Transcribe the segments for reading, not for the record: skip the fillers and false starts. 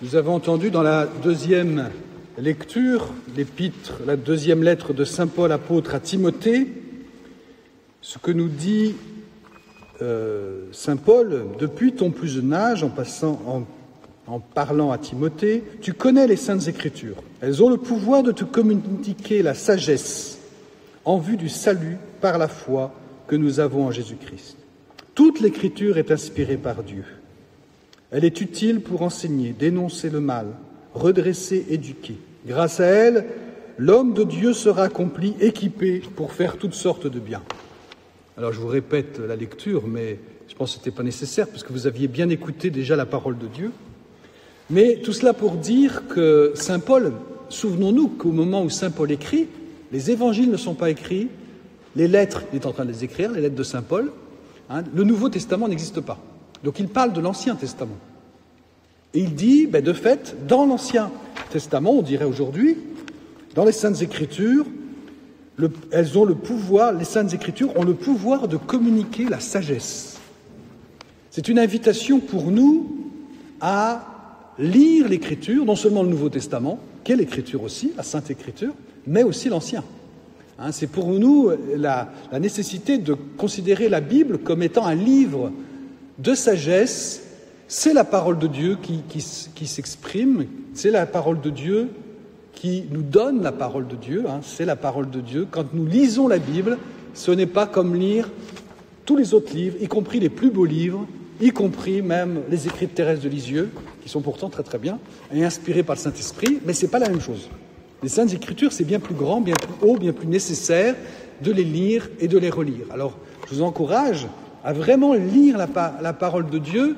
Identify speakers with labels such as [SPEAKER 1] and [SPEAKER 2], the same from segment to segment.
[SPEAKER 1] Nous avons entendu dans la deuxième lecture, l'épître, la deuxième lettre de saint Paul apôtre à Timothée, ce que nous dit saint Paul: depuis ton plus jeune âge, en parlant à Timothée, tu connais les saintes écritures. Elles ont le pouvoir de te communiquer la sagesse en vue du salut par la foi que nous avons en Jésus-Christ. Toute l'écriture est inspirée par Dieu. Elle est utile pour enseigner, dénoncer le mal, redresser, éduquer. Grâce à elle, l'homme de Dieu sera accompli, équipé pour faire toutes sortes de biens. Alors je vous répète la lecture, mais je pense que ce n'était pas nécessaire, parce que vous aviez bien écouté déjà la parole de Dieu. Mais tout cela pour dire que saint Paul, souvenons-nous qu'au moment où saint Paul écrit, les évangiles ne sont pas écrits, les lettres, il est en train de les écrire, les lettres de saint Paul, le Nouveau Testament n'existe pas. Donc il parle de l'Ancien Testament. Et il dit, de fait, dans l'Ancien Testament, on dirait aujourd'hui, dans les Saintes Écritures, elles ont le pouvoir, les Saintes Écritures ont le pouvoir de communiquer la sagesse. C'est une invitation pour nous à lire l'Écriture, non seulement le Nouveau Testament, qu'est l'Écriture aussi, la Sainte Écriture, mais aussi l'Ancien. C'est pour nous la nécessité de considérer la Bible comme étant un livre de sagesse. C'est la parole de Dieu qui s'exprime, c'est la parole de Dieu qui nous donne la parole de Dieu, c'est la parole de Dieu. Quand nous lisons la Bible, ce n'est pas comme lire tous les autres livres, y compris les plus beaux livres, y compris même les écrits de Thérèse de Lisieux, qui sont pourtant très très bien, et inspirés par le Saint-Esprit, mais ce n'est pas la même chose. Les Saintes Écritures, c'est bien plus grand, bien plus haut, bien plus nécessaire de les lire et de les relire. Alors, je vous encourage à vraiment lire la parole de Dieu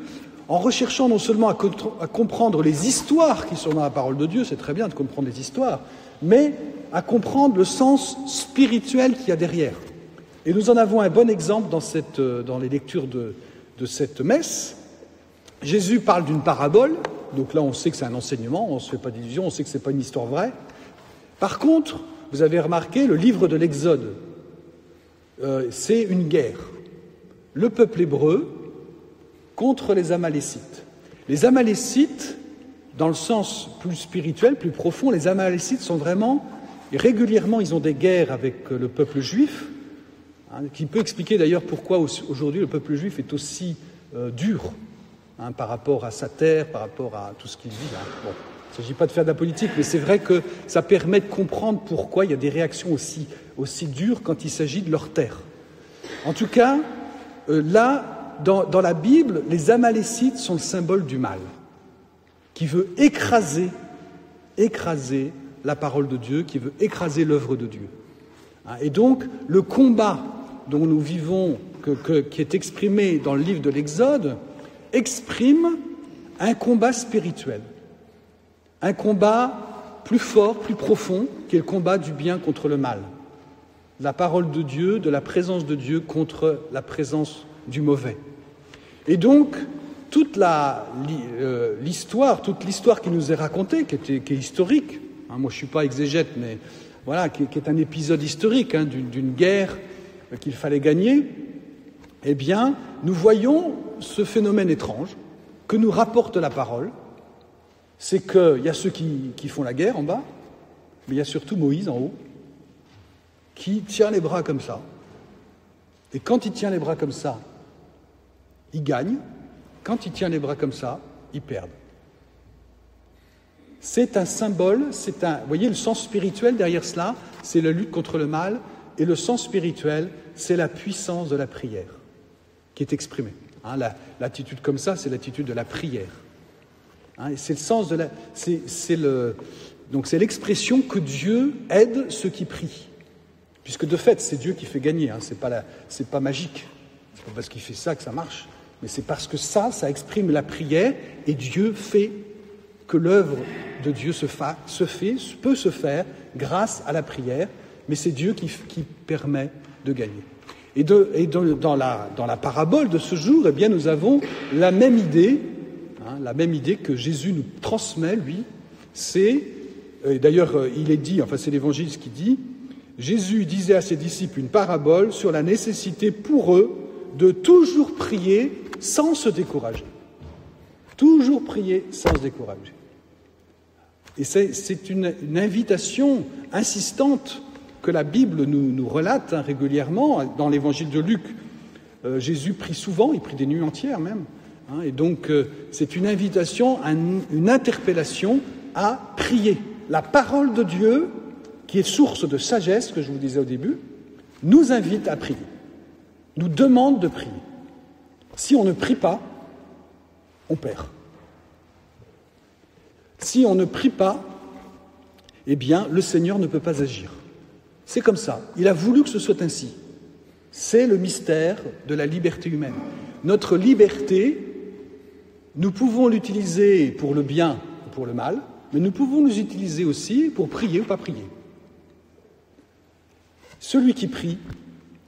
[SPEAKER 1] en recherchant non seulement à comprendre les histoires qui sont dans la parole de Dieu, c'est très bien de comprendre les histoires, mais à comprendre le sens spirituel qu'il y a derrière. Et nous en avons un bon exemple dans les lectures de cette messe. Jésus parle d'une parabole, donc là on sait que c'est un enseignement, on ne se fait pas d'illusions, on sait que ce n'est pas une histoire vraie. Par contre, vous avez remarqué, le livre de l'Exode, c'est une guerre. Le peuple hébreu contre les Amalécites. Les Amalécites, dans le sens plus spirituel, plus profond, les Amalécites sont vraiment, et régulièrement, ils ont des guerres avec le peuple juif, qui peut expliquer d'ailleurs pourquoi aujourd'hui le peuple juif est aussi dur par rapport à sa terre, par rapport à tout ce qu'il vit. Bon, il ne s'agit pas de faire de la politique, mais c'est vrai que ça permet de comprendre pourquoi il y a des réactions aussi dures quand il s'agit de leur terre. En tout cas, là, dans la Bible, les Amalécites sont le symbole du mal, qui veut écraser la parole de Dieu, qui veut écraser l'œuvre de Dieu. Et donc, le combat dont nous vivons, qui est exprimé dans le livre de l'Exode, exprime un combat spirituel, un combat plus fort, plus profond, qui est le combat du bien contre le mal, de la parole de Dieu, de la présence de Dieu contre la présence du mauvais. Et donc, toute l'histoire qui nous est racontée, qui est historique, moi je ne suis pas exégète, mais voilà, qui est un épisode historique d'une guerre qu'il fallait gagner, eh bien, nous voyons ce phénomène étrange que nous rapporte la parole, c'est qu'il y a ceux qui font la guerre en bas, mais il y a surtout Moïse en haut, qui tient les bras comme ça. Et quand il tient les bras comme ça, il gagne. Quand il tient les bras comme ça, il perd. C'est un symbole, vous voyez le sens spirituel derrière cela, c'est la lutte contre le mal, et le sens spirituel, c'est la puissance de la prière qui est exprimée. L'attitude comme ça, c'est l'attitude de la prière. Et c'est le sens donc c'est l'expression que Dieu aide ceux qui prient. Puisque de fait, c'est Dieu qui fait gagner, c'est pas magique. C'est pas parce qu'il fait ça que ça marche, mais c'est parce que ça exprime la prière, et Dieu fait que l'œuvre de Dieu peut se faire grâce à la prière, mais c'est Dieu qui permet de gagner. Et dans la parabole de ce jour, eh bien, nous avons la même idée que Jésus nous transmet, lui. D'ailleurs, il est dit, c'est l'Évangile qui dit, Jésus disait à ses disciples une parabole sur la nécessité pour eux de toujours prier sans se décourager. Toujours prier sans se décourager. Et c'est une invitation insistante que la Bible nous relate régulièrement. Dans l'évangile de Luc, Jésus prie souvent, il prie des nuits entières même. Et donc, c'est une invitation, une interpellation à prier. La parole de Dieu, qui est source de sagesse, que je vous disais au début, nous invite à prier, nous demande de prier. Si on ne prie pas, on perd. Si on ne prie pas, eh bien, le Seigneur ne peut pas agir. C'est comme ça. Il a voulu que ce soit ainsi. C'est le mystère de la liberté humaine. Notre liberté, nous pouvons l'utiliser pour le bien ou pour le mal, mais nous pouvons l'utiliser aussi pour prier ou pas prier. Celui qui prie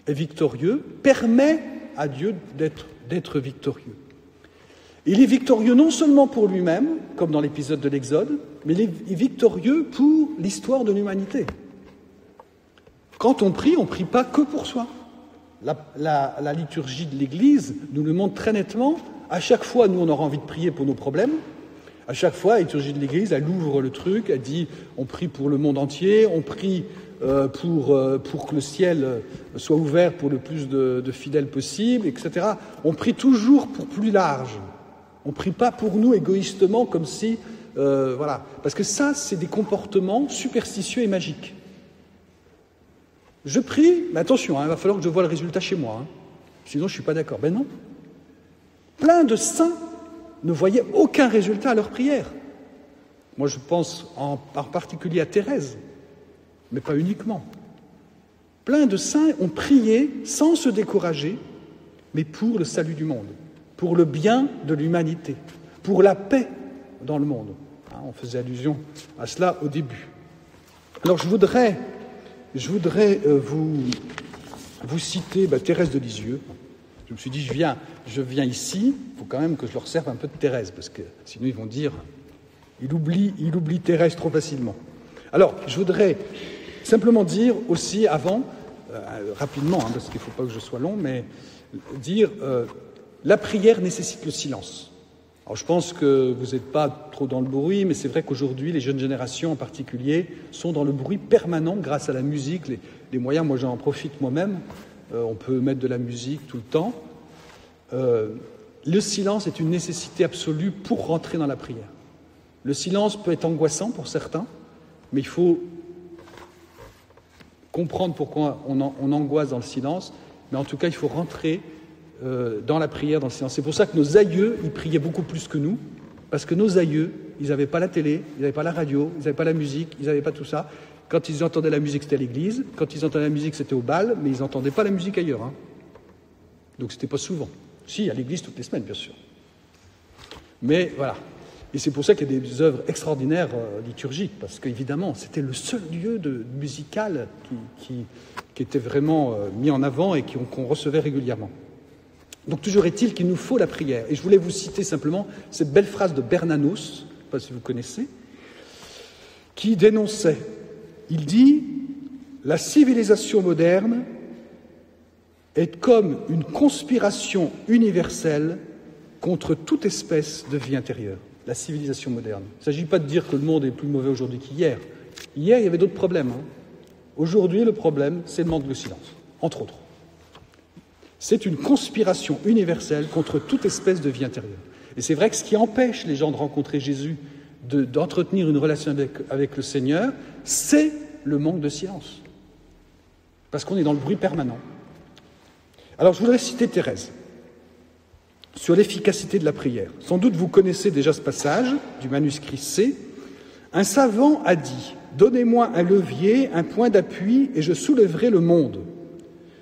[SPEAKER 1] est victorieux, permet à Dieu d'être victorieux. Il est victorieux non seulement pour lui-même, comme dans l'épisode de l'Exode, mais il est victorieux pour l'histoire de l'humanité. Quand on ne prie pas que pour soi. La liturgie de l'Église nous le montre très nettement. À chaque fois, nous, on aura envie de prier pour nos problèmes. À chaque fois, la liturgie de l'Église, elle ouvre le truc, elle dit on prie pour le monde entier, on prie pour que le ciel soit ouvert pour le plus de fidèles possible, etc. On prie toujours pour plus large. On ne prie pas pour nous égoïstement comme si... voilà. Parce que ça, c'est des comportements superstitieux et magiques. Je prie, mais attention, il va falloir que je voie le résultat chez moi. Sinon, je ne suis pas d'accord. Ben non. Plein de saints ne voyaient aucun résultat à leur prière. Moi, je pense en particulier à Thérèse, mais pas uniquement. Plein de saints ont prié sans se décourager, mais pour le salut du monde, pour le bien de l'humanité, pour la paix dans le monde. On faisait allusion à cela au début. Alors, je voudrais vous citer Thérèse de Lisieux. Je me suis dit, je viens ici, il faut quand même que je leur serve un peu de Thérèse, parce que sinon ils vont dire, il oublie Thérèse trop facilement. Alors, je voudrais simplement dire aussi avant, rapidement, parce qu'il ne faut pas que je sois long, mais dire, la prière nécessite le silence. Alors, je pense que vous n'êtes pas trop dans le bruit, mais c'est vrai qu'aujourd'hui, les jeunes générations en particulier sont dans le bruit permanent grâce à la musique, les moyens, moi j'en profite moi-même, on peut mettre de la musique tout le temps. Le silence est une nécessité absolue pour rentrer dans la prière. Le silence peut être angoissant pour certains, mais il faut comprendre pourquoi on angoisse dans le silence, mais en tout cas, il faut rentrer dans la prière, dans le silence. C'est pour ça que nos aïeux, ils priaient beaucoup plus que nous, parce que nos aïeux, ils n'avaient pas la télé, ils n'avaient pas la radio, ils n'avaient pas la musique, ils n'avaient pas tout ça. Quand ils entendaient la musique, c'était à l'église. Quand ils entendaient la musique, c'était au bal, mais ils n'entendaient pas la musique ailleurs. Donc, c'était pas souvent. Si, à l'église toutes les semaines, bien sûr. Mais voilà. Et c'est pour ça qu'il y a des œuvres extraordinaires liturgiques, parce qu'évidemment, c'était le seul lieu musical qui était vraiment mis en avant et qu'on recevait régulièrement. Donc, toujours est-il qu'il nous faut la prière. Et je voulais vous citer simplement cette belle phrase de Bernanos, je ne sais pas si vous connaissez, qui dénonçait. Il dit « La civilisation moderne est comme une conspiration universelle contre toute espèce de vie intérieure. » La civilisation moderne. Il ne s'agit pas de dire que le monde est plus mauvais aujourd'hui qu'hier. Hier, il y avait d'autres problèmes. Aujourd'hui, le problème, c'est le manque de silence, entre autres. C'est une conspiration universelle contre toute espèce de vie intérieure. Et c'est vrai que ce qui empêche les gens de rencontrer Jésus, d'entretenir une relation avec le Seigneur, c'est le manque de silence. Parce qu'on est dans le bruit permanent. Alors, je voudrais citer Thérèse sur l'efficacité de la prière. Sans doute vous connaissez déjà ce passage du manuscrit C. Un savant a dit « Donnez-moi un levier, un point d'appui, et je soulèverai le monde. »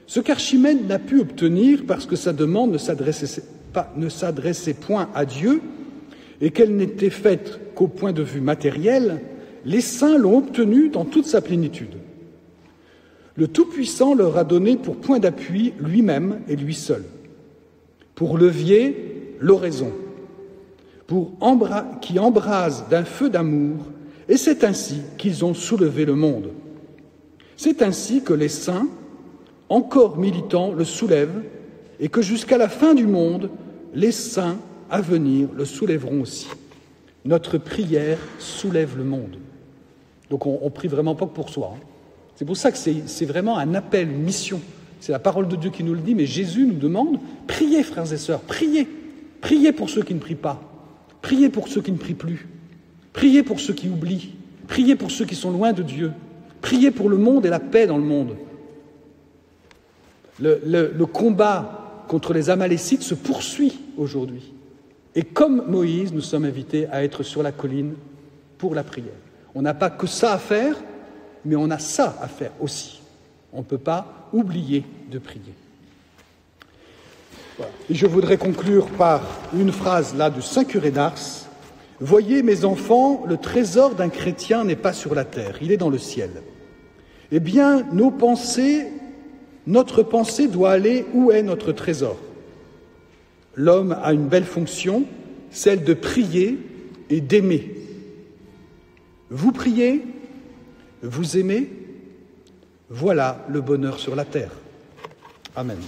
[SPEAKER 1] Ce qu'Archimède n'a pu obtenir parce que sa demande ne s'adressait point à Dieu et qu'elle n'était faite qu'au point de vue matériel, les saints l'ont obtenu dans toute sa plénitude. Le Tout-Puissant leur a donné pour point d'appui lui-même et lui seul. Pour levier, l'oraison, qui embrase d'un feu d'amour, et c'est ainsi qu'ils ont soulevé le monde. C'est ainsi que les saints, encore militants, le soulèvent, et que jusqu'à la fin du monde, les saints à venir le soulèveront aussi. Notre prière soulève le monde. Donc on prie vraiment pas que pour soi. C'est pour ça que c'est vraiment un appel, une mission. C'est la parole de Dieu qui nous le dit, mais Jésus nous demande, priez frères et sœurs, priez. Priez pour ceux qui ne prient pas. Priez pour ceux qui ne prient plus. Priez pour ceux qui oublient. Priez pour ceux qui sont loin de Dieu. Priez pour le monde et la paix dans le monde. Le combat contre les Amalécites se poursuit aujourd'hui. Et comme Moïse, nous sommes invités à être sur la colline pour la prière. On n'a pas que ça à faire, mais on a ça à faire aussi. On ne peut pas oublier de prier. Voilà. Et je voudrais conclure par une phrase là du Saint Curé d'Ars. « Voyez, mes enfants, le trésor d'un chrétien n'est pas sur la terre, il est dans le ciel. Eh bien, notre pensée doit aller où est notre trésor. L'homme a une belle fonction, celle de prier et d'aimer. Vous priez, vous aimez, voilà le bonheur sur la terre. Amen.